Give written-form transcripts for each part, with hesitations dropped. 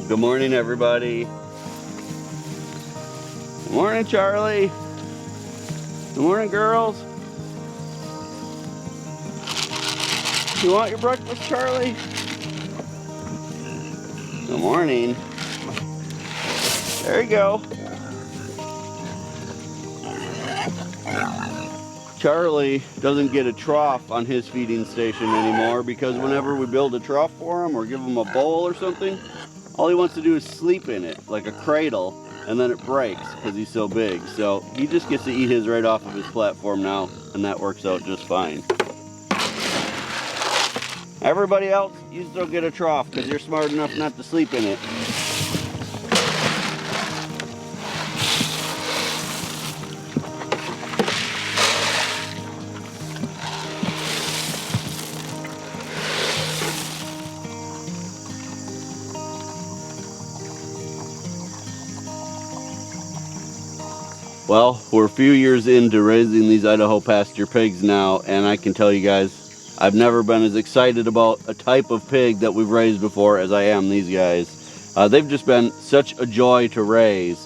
Good morning, everybody. Good morning, Charlie. Good morning, girls. You want your breakfast, Charlie? Good morning. There you go. Charlie doesn't get a trough on his feeding station anymore because whenever we build a trough for him or give him a bowl or something, all he wants to do is sleep in it like a cradle, and then it breaks because he's so big. So he just gets to eat his right off of his platform now, and that works out just fine. Everybody else, you still get a trough because you're smart enough not to sleep in it. Well, we're a few years into raising these Idaho pasture pigs now, and I can tell you guys, I've never been as excited about a type of pig that we've raised before as I am these guys. They've just been such a joy to raise.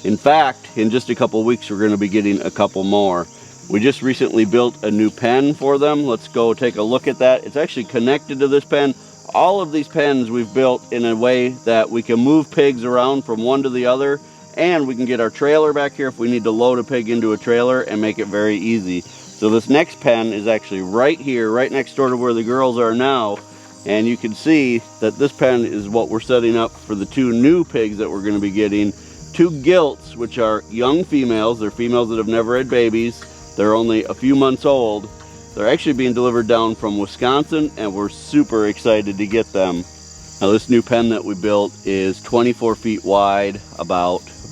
In fact, in just a couple weeks, we're going to be getting a couple more. We just recently built a new pen for them. Let's go take a look at that. It's actually connected to this pen. All of these pens we've built in a way that we can move pigs around from one to the other, and we can get our trailer back here if we need to load a pig into a trailer and make it very easy. So this next pen is actually right here, right next door to where the girls are now. And you can see that this pen is what we're setting up for the two new pigs that we're going to be getting. Two gilts, which are young females. They're females that have never had babies. They're only a few months old. They're actually being delivered down from Wisconsin, and we're super excited to get them. Now this new pen that we built is 24 feet wide,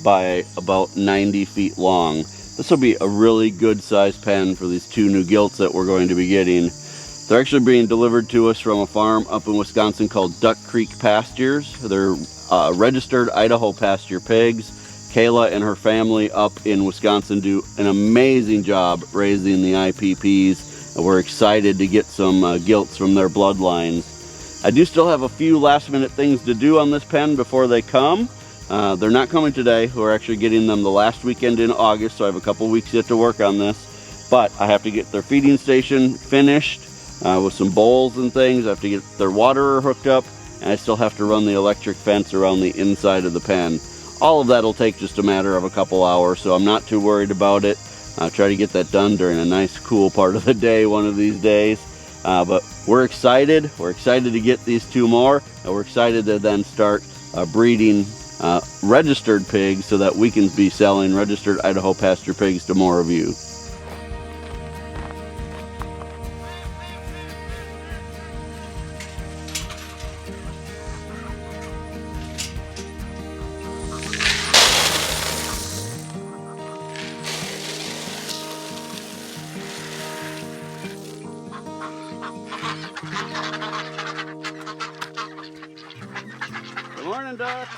by about 90 feet long. This will be a really good sized pen for these two new gilts that we're going to be getting. They're actually being delivered to us from a farm up in Wisconsin called Duck Creek Pastures. They're registered Idaho pasture pigs. Kayla and her family up in Wisconsin do an amazing job raising the IPPs, and we're excited to get some gilts from their bloodlines. I do still have a few last minute things to do on this pen before they come. They're not coming today. We're actually getting them the last weekend in August, so I have a couple weeks yet to work on this. But I have to get their feeding station finished with some bowls and things. I have to get their waterer hooked up, and I still have to run the electric fence around the inside of the pen. All of that will take just a matter of a couple hours, so I'm not too worried about it. I'll try to get that done during a nice cool part of the day one of these days. But we're excited. We're excited to get these two more, and we're excited to then start breeding registered pigs so that we can be selling registered Idaho pasture pigs to more of you. Good morning, ducks.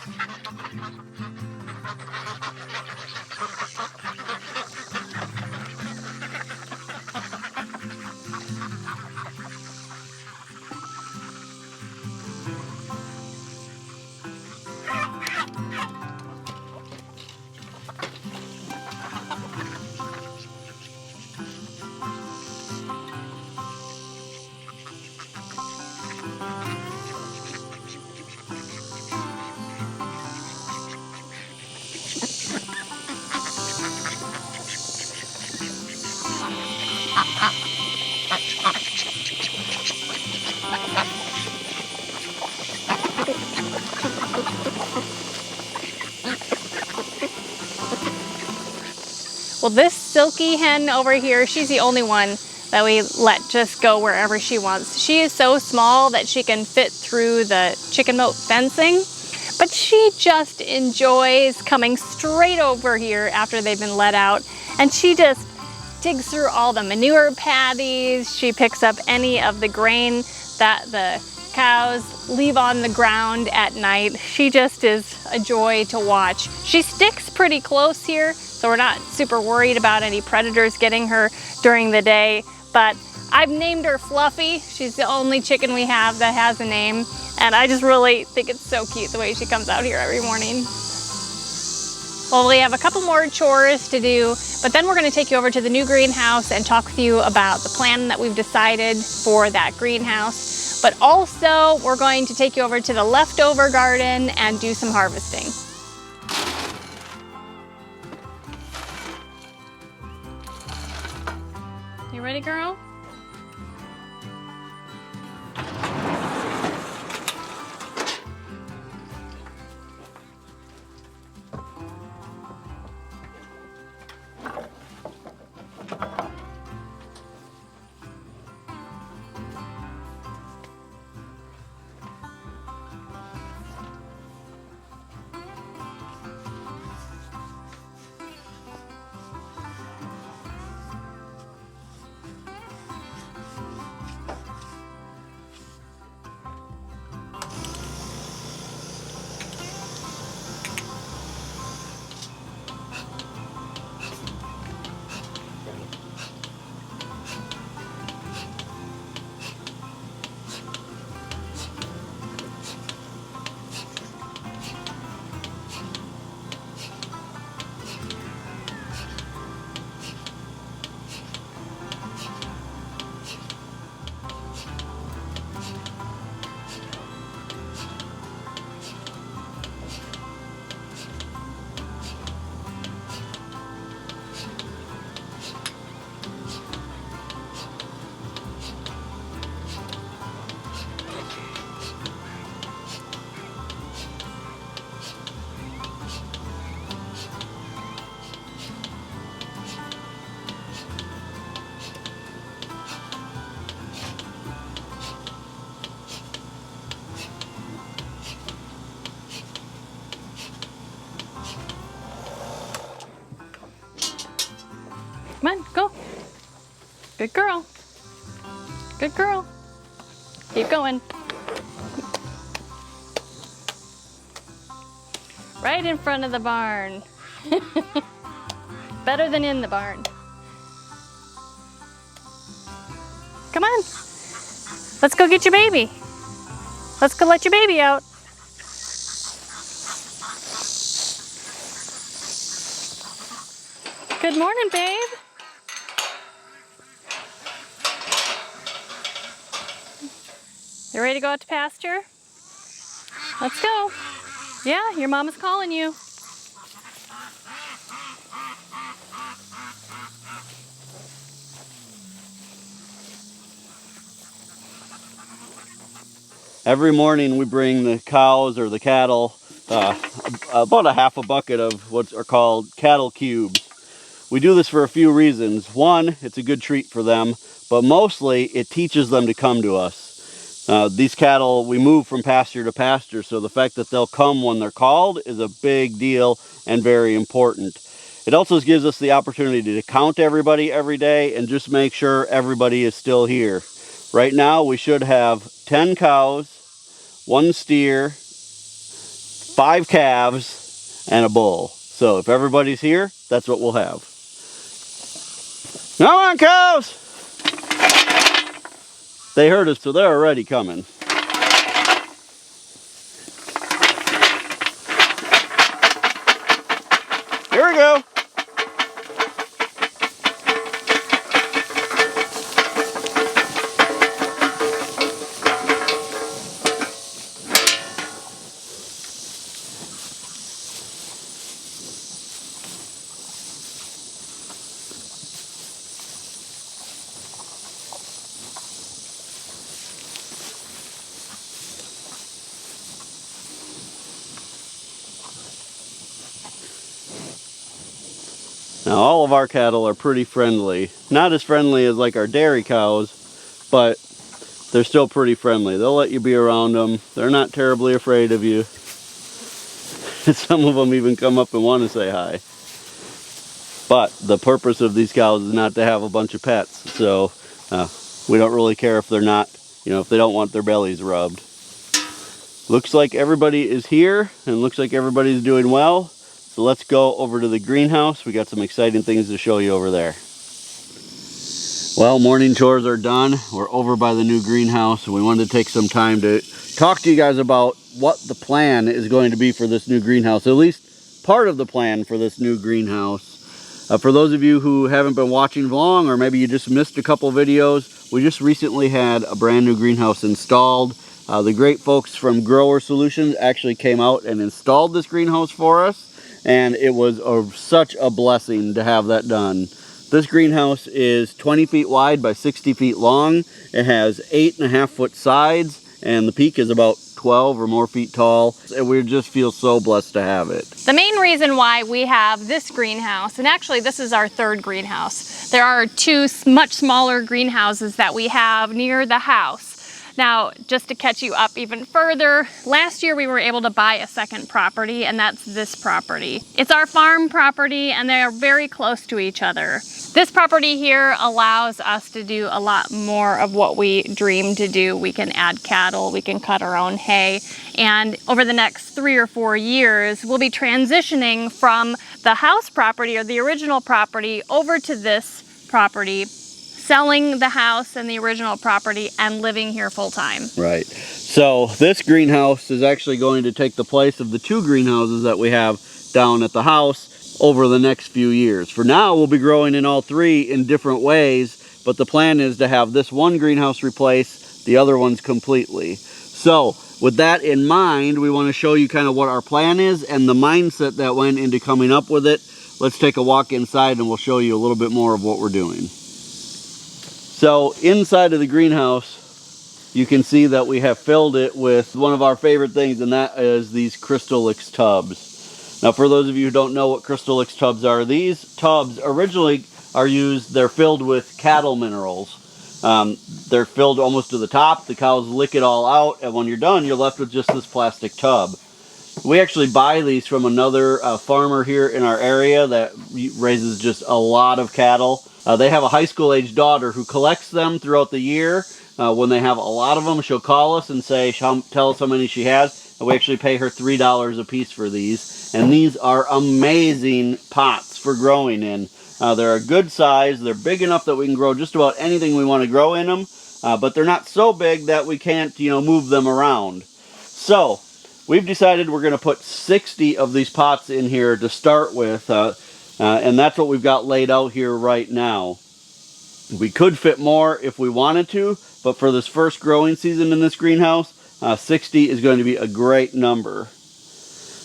Well, this silky hen over here, she's the only one that we let just go wherever she wants. She is so small that she can fit through the chicken moat fencing, but she just enjoys coming straight over here after they've been let out, and she just digs through all the manure patties. She picks up any of the grain that the cows leave on the ground at night. She just is a joy to watch. She sticks pretty close here, so we're not super worried about any predators getting her during the day. But I've named her Fluffy. She's the only chicken we have that has a name. And I just really think it's so cute the way she comes out here every morning. Well, we have a couple more chores to do, but then we're going to take you over to the new greenhouse and talk with you about the plan that we've decided for that greenhouse. But also, we're going to take you over to the leftover garden and do some harvesting. You ready, girl? Come on, go. Good girl. Good girl. Keep going. Right in front of the barn. Better than in the barn. Come on. Let's go get your baby. Let's go let your baby out. Good morning, babe. You ready to go out to pasture? Let's go. Yeah, your mama's calling you. Every morning we bring the cows or the cattle about a half a bucket of what are called cattle cubes. We do this for a few reasons. One, it's a good treat for them, but mostly it teaches them to come to us. These cattle, we move from pasture to pasture, so the fact that they'll come when they're called is a big deal and very important. It also gives us the opportunity to count everybody every day and just make sure everybody is still here. Right now we should have 10 cows, 1 steer, 5 calves, and a bull. So if everybody's here, that's what we'll have. Come on, cows! They heard us, so they're already coming. Here we go. Now all of our cattle are pretty friendly. Not as friendly as like our dairy cows, but they're still pretty friendly. They'll let you be around them. They're not terribly afraid of you. Some of them even come up and want to say hi. But the purpose of these cows is not to have a bunch of pets. So we don't really care if they're not, if they don't want their bellies rubbed. Looks like everybody is here and looks like everybody's doing well. So let's go over to the greenhouse. We got some exciting things to show you over there. Well, morning chores are done. We're over by the new greenhouse, and we wanted to take some time to talk to you guys about what the plan is going to be for this new greenhouse, at least part of the plan for this new greenhouse. For those of you who haven't been watching long, or maybe you just missed a couple videos, we just recently had a brand new greenhouse installed. The great folks from Grower Solutions actually came out and installed this greenhouse for us, and it was such a blessing to have that done. This greenhouse is 20 feet wide by 60 feet long. It has 8.5 foot sides, and the peak is about 12 or more feet tall. And we just feel so blessed to have it. The main reason why we have this greenhouse, and actually this is our third greenhouse. There are two much smaller greenhouses that we have near the house. Now, just to catch you up even further, last year we were able to buy a second property, and that's this property. It's our farm property, and they are very close to each other. This property here allows us to do a lot more of what we dream to do. We can add cattle, we can cut our own hay, and over the next 3 or 4 years, we'll be transitioning from the house property or the original property over to this property, selling the house and the original property and living here full time. Right. So this greenhouse is actually going to take the place of the two greenhouses that we have down at the house over the next few years. For now, we'll be growing in all three in different ways, but the plan is to have this one greenhouse replace the other ones completely. So with that in mind, we want to show you kind of what our plan is and the mindset that went into coming up with it. Let's take a walk inside and we'll show you a little bit more of what we're doing. So inside of the greenhouse, you can see that we have filled it with one of our favorite things, and that is these Crystallix tubs. Now, for those of you who don't know what Crystallix tubs are, these tubs originally they're filled with cattle minerals. They're filled almost to the top. The cows lick it all out, and when you're done, you're left with just this plastic tub. We actually buy these from another farmer here in our area that raises just a lot of cattle. They have a high school age daughter who collects them throughout the year. When they have a lot of them, she'll call us and tell us how many she has. And we actually pay her $3 a piece for these. And these are amazing pots for growing in. They're a good size. They're big enough that we can grow just about anything we want to grow in them. But they're not so big that we can't, move them around. So we've decided we're going to put 60 of these pots in here to start with. And that's what we've got laid out here right now. We could fit more if we wanted to, but for this first growing season in this greenhouse, 60 is going to be a great number.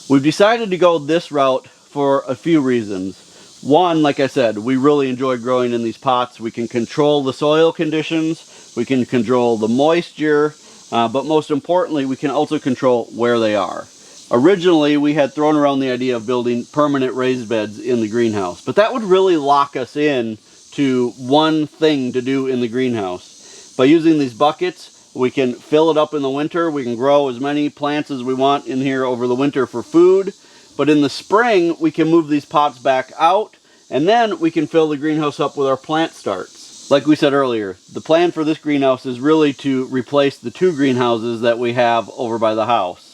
We've decided to go this route for a few reasons. One, like I said, we really enjoy growing in these pots. We can control the soil conditions, we can control the moisture, but most importantly, we can also control where they are. Originally, we had thrown around the idea of building permanent raised beds in the greenhouse, but that would really lock us in to one thing to do in the greenhouse. By using these buckets, we can fill it up in the winter. We can grow as many plants as we want in here over the winter for food, but in the spring, we can move these pots back out, and then we can fill the greenhouse up with our plant starts. Like we said earlier, the plan for this greenhouse is really to replace the two greenhouses that we have over by the house.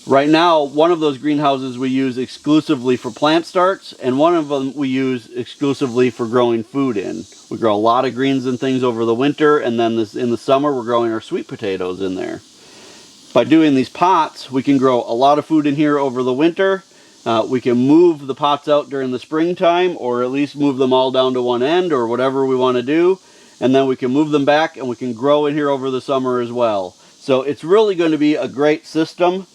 Right now, one of those greenhouses we use exclusively for plant starts, and one of them we use exclusively for growing food in. We grow a lot of greens and things over the winter, and then in the summer we're growing our sweet potatoes in there. By doing these pots, we can grow a lot of food in here over the winter. We can move the pots out during the springtime, or at least move them all down to one end, or whatever we want to do. And then we can move them back, and we can grow in here over the summer as well. So it's really going to be a great system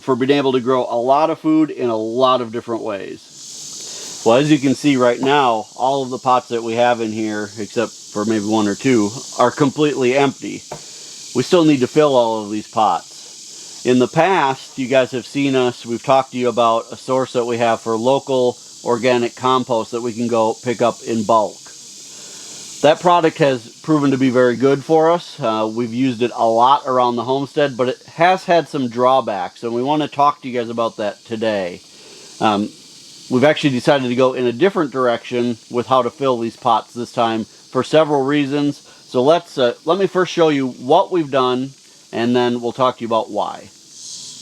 for being able to grow a lot of food in a lot of different ways. Well, as you can see right now, all of the pots that we have in here, except for maybe one or two, are completely empty. We still need to fill all of these pots. In the past, you guys have seen us, we've talked to you about a source that we have for local organic compost that we can go pick up in bulk. That product has proven to be very good for us. We've used it a lot around the homestead, but it has had some drawbacks, and we want to talk to you guys about that today. We've actually decided to go in a different direction with how to fill these pots this time for several reasons. So let me first show you what we've done, and then we'll talk to you about why.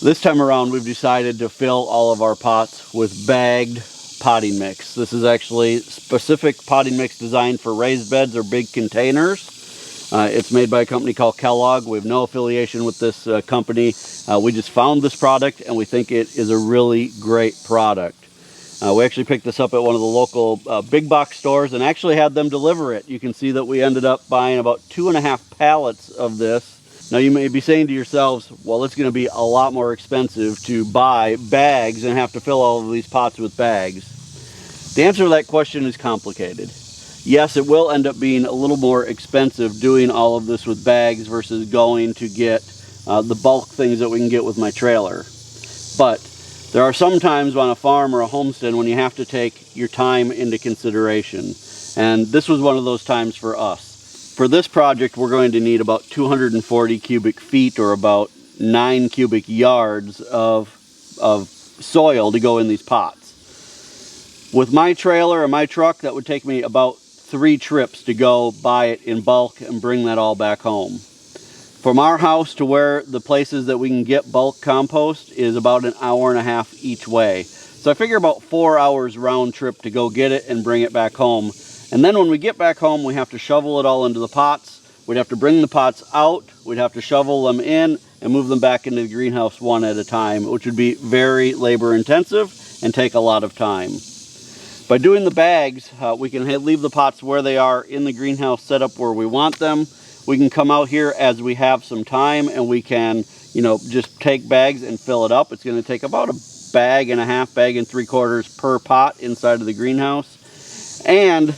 This time around, we've decided to fill all of our pots with bagged potting mix. This is actually specific potting mix designed for raised beds or big containers. It's made by a company called Kellogg. We have no affiliation with this company. We just found this product and we think it is a really great product. We actually picked this up at one of the local big box stores and actually had them deliver it. You can see that we ended up buying about 2.5 pallets of this. Now you may be saying to yourselves, well, it's going to be a lot more expensive to buy bags and have to fill all of these pots with bags. The answer to that question is complicated. Yes, it will end up being a little more expensive doing all of this with bags versus going to get the bulk things that we can get with my trailer. But there are some times on a farm or a homestead when you have to take your time into consideration. And this was one of those times for us. For this project, we're going to need about 240 cubic feet or about 9 cubic yards of soil to go in these pots. With my trailer or my truck, that would take me about 3 trips to go buy it in bulk and bring that all back home. From our house to where the places that we can get bulk compost is about an hour and a half each way. So I figure about 4 hours round trip to go get it and bring it back home. And then when we get back home, we have to shovel it all into the pots. We'd have to bring the pots out, we'd have to shovel them in and move them back into the greenhouse one at a time, which would be very labor intensive and take a lot of time. By doing the bags, we can leave the pots where they are in the greenhouse set up where we want them. We can come out here as we have some time and we can, just take bags and fill it up. It's going to take about a bag and a half, bag and 3/4 per pot inside of the greenhouse. And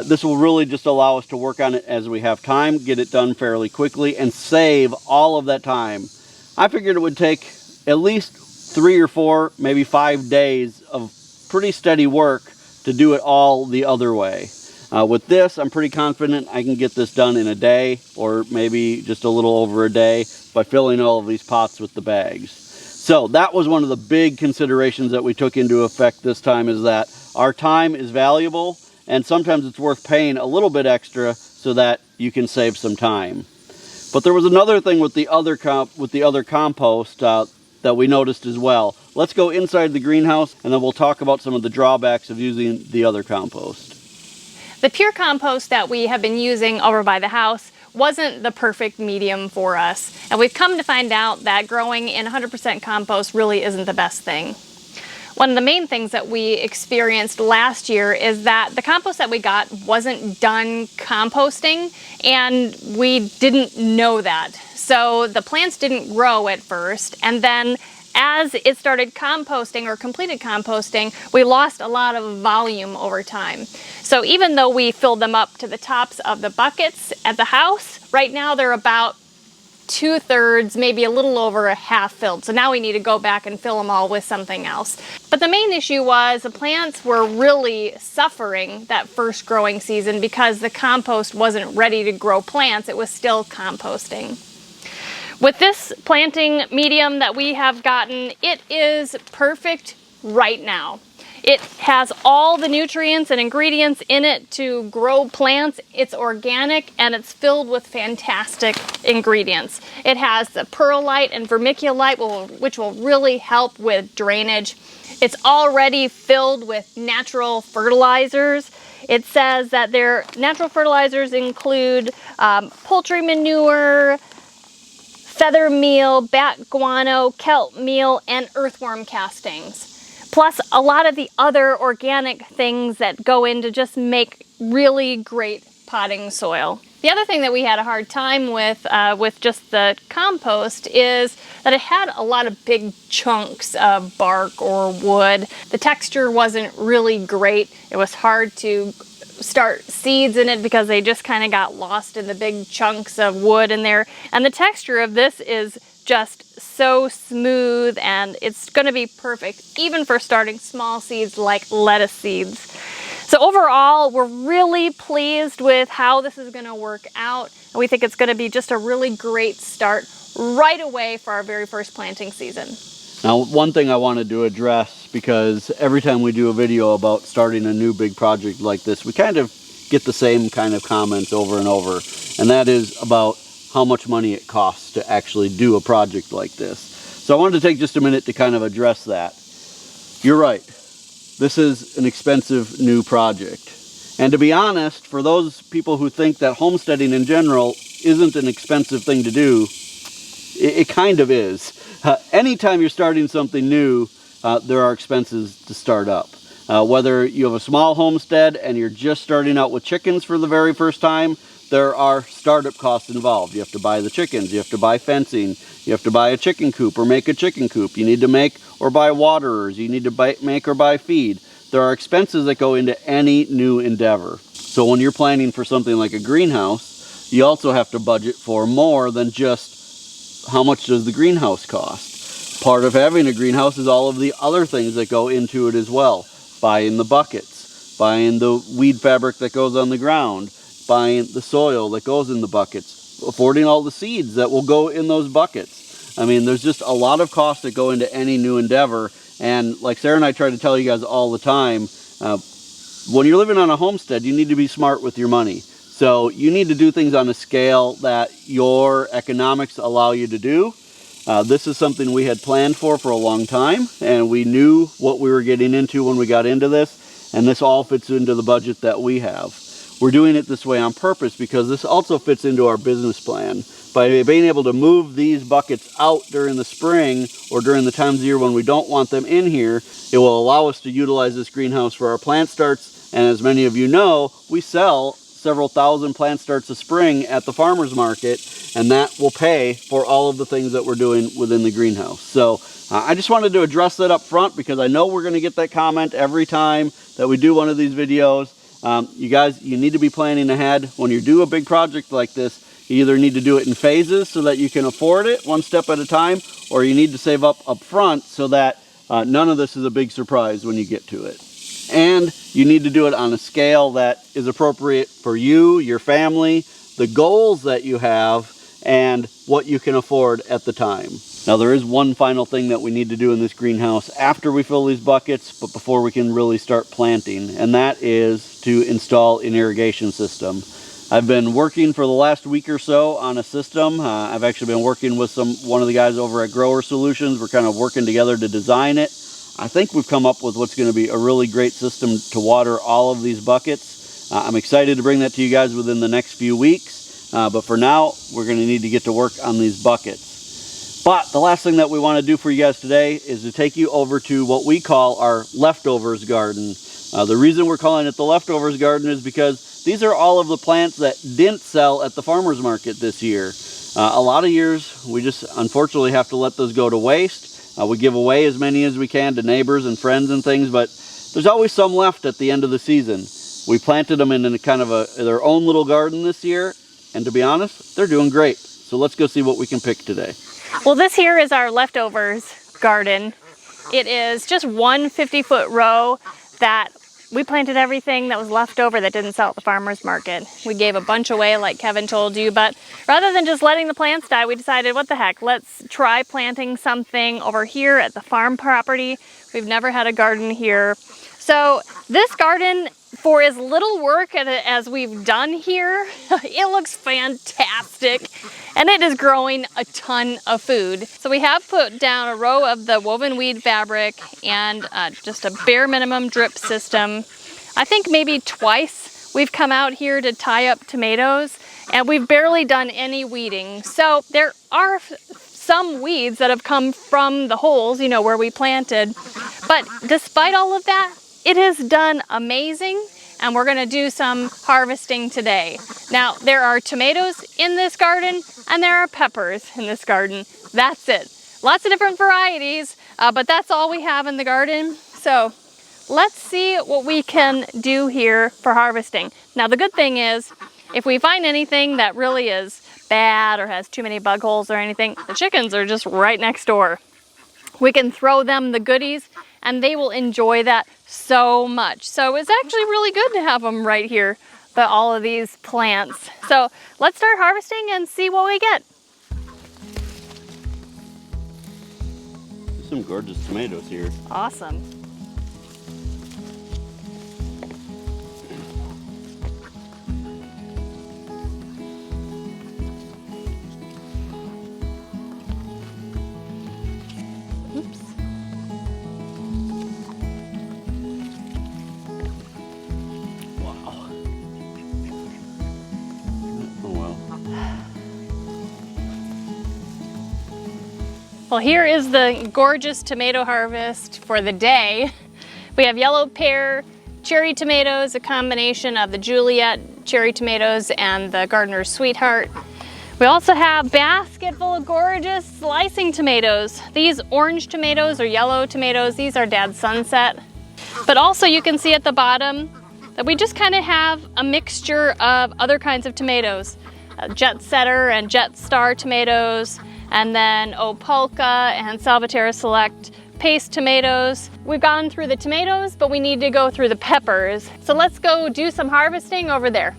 this will really just allow us to work on it as we have time, get it done fairly quickly, and save all of that time. I figured it would take at least 3 or 4, maybe 5 days of pretty steady work to do it all the other way. With this, I'm pretty confident I can get this done in a day or maybe just a little over a day by filling all of these pots with the bags. So that was one of the big considerations that we took into effect this time, is that our time is valuable and sometimes it's worth paying a little bit extra so that you can save some time. But there was another thing with the other compost that we noticed as well. Let's go inside the greenhouse and then we'll talk about some of the drawbacks of using the other compost. The pure compost that we have been using over by the house wasn't the perfect medium for us. And we've come to find out that growing in 100% compost really isn't the best thing. One of the main things that we experienced last year is that the compost that we got wasn't done composting, and we didn't know that. So the plants didn't grow at first, and then as it started composting or completed composting, we lost a lot of volume over time. So even though we filled them up to the tops of the buckets at the house, right now they're about 2/3, maybe a little over a half filled. So now we need to go back and fill them all with something else. But the main issue was the plants were really suffering that first growing season because the compost wasn't ready to grow plants. It was still composting. With this planting medium that we have gotten, it is perfect right now. It has all the nutrients and ingredients in it to grow plants. It's organic and it's filled with fantastic ingredients. It has the perlite and vermiculite, which will really help with drainage. It's already filled with natural fertilizers. It says that their natural fertilizers include poultry manure, feather meal, bat guano, kelp meal, and earthworm castings. Plus a lot of the other organic things that go in to just make really great potting soil. The other thing that we had a hard time with just the compost is that it had a lot of big chunks of bark or wood. The texture wasn't really great. It was hard to start seeds in it because they just kind of got lost in the big chunks of wood in there. And the texture of this is just so smooth, and it's going to be perfect even for starting small seeds like lettuce seeds. So overall, we're really pleased with how this is going to work out, and we think it's going to be just a really great start right away for our very first planting season. Now, one thing I wanted to address, because every time we do a video about starting a new big project like this, we kind of get the same kind of comments over and over, and that is about how much money it costs to actually do a project like this. So I wanted to take just a minute to kind of address that. You're right. this is an expensive new project. And to be honest, for those people who think that homesteading in general isn't an expensive thing to do, it kind of is. Anytime you're starting something new, there are expenses to start up. Whether you have a small homestead and you're just starting out with chickens for the very first time, there are startup costs involved. You have to buy the chickens, you have to buy fencing, you have to buy a chicken coop or make a chicken coop, you need to make or buy waterers, you need to make or buy feed. There are expenses that go into any new endeavor. So when you're planning for something like a greenhouse, you also have to budget for more than just how much does the greenhouse cost. Part of having a greenhouse is all of the other things that go into it as well. Buying the buckets, buying the weed fabric that goes on the ground, buying the soil that goes in the buckets, affording all the seeds that will go in those buckets. I mean, there's just a lot of costs that go into any new endeavor. And like Sarah and I try to tell you guys all the time, when you're living on a homestead, you need to be smart with your money. So you need to do things on a scale that your economics allow you to do. This is something we had planned for a long time, and we knew what we were getting into when we got into this, and this all fits into the budget that we have. We're doing it this way on purpose because this also fits into our business plan. By being able to move these buckets out during the spring or during the times of year when we don't want them in here, it will allow us to utilize this greenhouse for our plant starts. And as many of you know, we sell several thousand plant starts a spring at the farmer's market, and that will pay for all of the things that we're doing within the greenhouse. So I just wanted to address that up front because I know we're going to get that comment every time that we do one of these videos. You guys, you need to be planning ahead. When you do a big project like this, you either need to do it in phases so that you can afford it one step at a time, or you need to save up front so that none of this is a big surprise when you get to it. And you need to do it on a scale that is appropriate for you, your family, the goals that you have, and what you can afford at the time. Now there is one final thing that we need to do in this greenhouse after we fill these buckets, but before we can really start planting, and that is to install an irrigation system. I've been working for the last week or so on a system. I've actually been working with one of the guys over at Grower Solutions. We're kind of working together to design it. I think we've come up with what's going to be a really great system to water all of these buckets. I'm excited to bring that to you guys within the next few weeks. But for now, we're going to need to get to work on these buckets. But the last thing that we want to do for you guys today is to take you over to what we call our leftovers garden. The reason we're calling it the leftovers garden is because these are all of the plants that didn't sell at the farmer's market this year. A lot of years, we just unfortunately have to let those go to waste. We give away as many as we can to neighbors and friends and things, but there's always some left at the end of the season. We planted them in kind of their own little garden this year, and to be honest, they're doing great. So let's go see what we can pick today. Well, this here is our leftovers garden. It is just one 50-foot row that we planted everything that was left over that didn't sell at the farmer's market. We gave a bunch away like Kevin told you, but rather than just letting the plants die, we decided, what the heck, let's try planting something over here at the farm property. We've never had a garden here. So this garden, for as little work as we've done here, it looks fantastic, and it is growing a ton of food. So we have put down a row of the woven weed fabric and just a bare minimum drip system. I think maybe twice we've come out here to tie up tomatoes, and we've barely done any weeding. So there are some weeds that have come from the holes, you know, where we planted. But despite all of that, it has done amazing, and we're gonna do some harvesting today. Now, there are tomatoes in this garden, and there are peppers in this garden. That's it. Lots of different varieties, but that's all we have in the garden. So let's see what we can do here for harvesting. Now, the good thing is, if we find anything that really is bad or has too many bug holes or anything, the chickens are just right next door. We can throw them the goodies, and they will enjoy that so much. So it's actually really good to have them right here, but all of these plants. So let's start harvesting and see what we get. There's some gorgeous tomatoes here. Awesome. Well, here is the gorgeous tomato harvest for the day. We have yellow pear, cherry tomatoes, a combination of the Juliet cherry tomatoes and the Gardener's Sweetheart. We also have a basket full of gorgeous slicing tomatoes. These orange tomatoes or yellow tomatoes, these are Dad's Sunset. But also you can see at the bottom that we just kind of have a mixture of other kinds of tomatoes. Jet Setter and Jet Star tomatoes, and then Opolka and Salvatore Select paste tomatoes. We've gone through the tomatoes, but we need to go through the peppers. So let's go do some harvesting over there.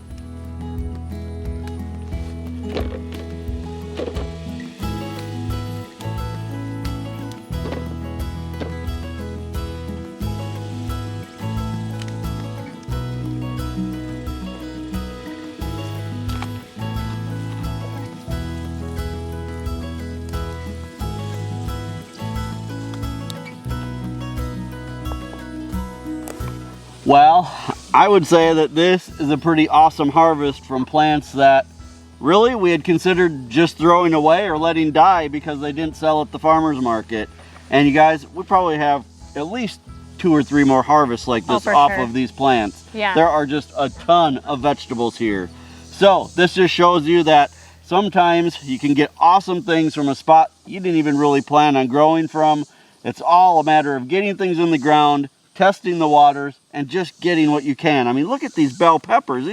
Well, I would say that this is a pretty awesome harvest from plants that really we had considered just throwing away or letting die because they didn't sell at the farmer's market. And you guys, we probably have at least 2 or 3 more harvests like this off of these plants. Yeah. There are just a ton of vegetables here. So this just shows you that sometimes you can get awesome things from a spot you didn't even really plan on growing from. It's all a matter of getting things in the ground, testing the waters, and just getting what you can. I mean, look at these bell peppers.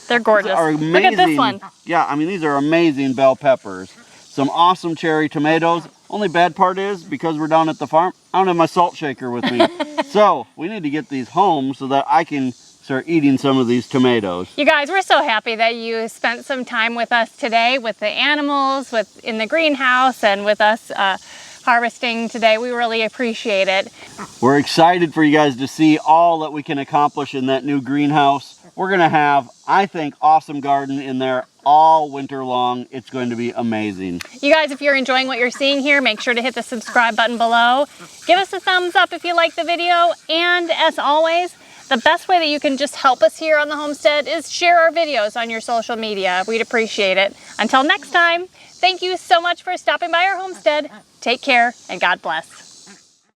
They're gorgeous. Are amazing. Look at this one. Yeah, I mean, these are amazing bell peppers. Some awesome cherry tomatoes. Only bad part is, because we're down at the farm, I don't have my salt shaker with me. So we need to get these home so that I can start eating some of these tomatoes. You guys, we're so happy that you spent some time with us today, with the animals, in the greenhouse, and with us harvesting today. We really appreciate it. We're excited for you guys to see all that we can accomplish in that new greenhouse. We're gonna have, I think, awesome garden in there all winter long. It's going to be amazing. You guys, if you're enjoying what you're seeing here, make sure to hit the subscribe button below. Give us a thumbs up if you like the video. And as always, the best way that you can just help us here on the homestead is share our videos on your social media. We'd appreciate it. Until next time, thank you so much for stopping by our homestead. Take care and God bless.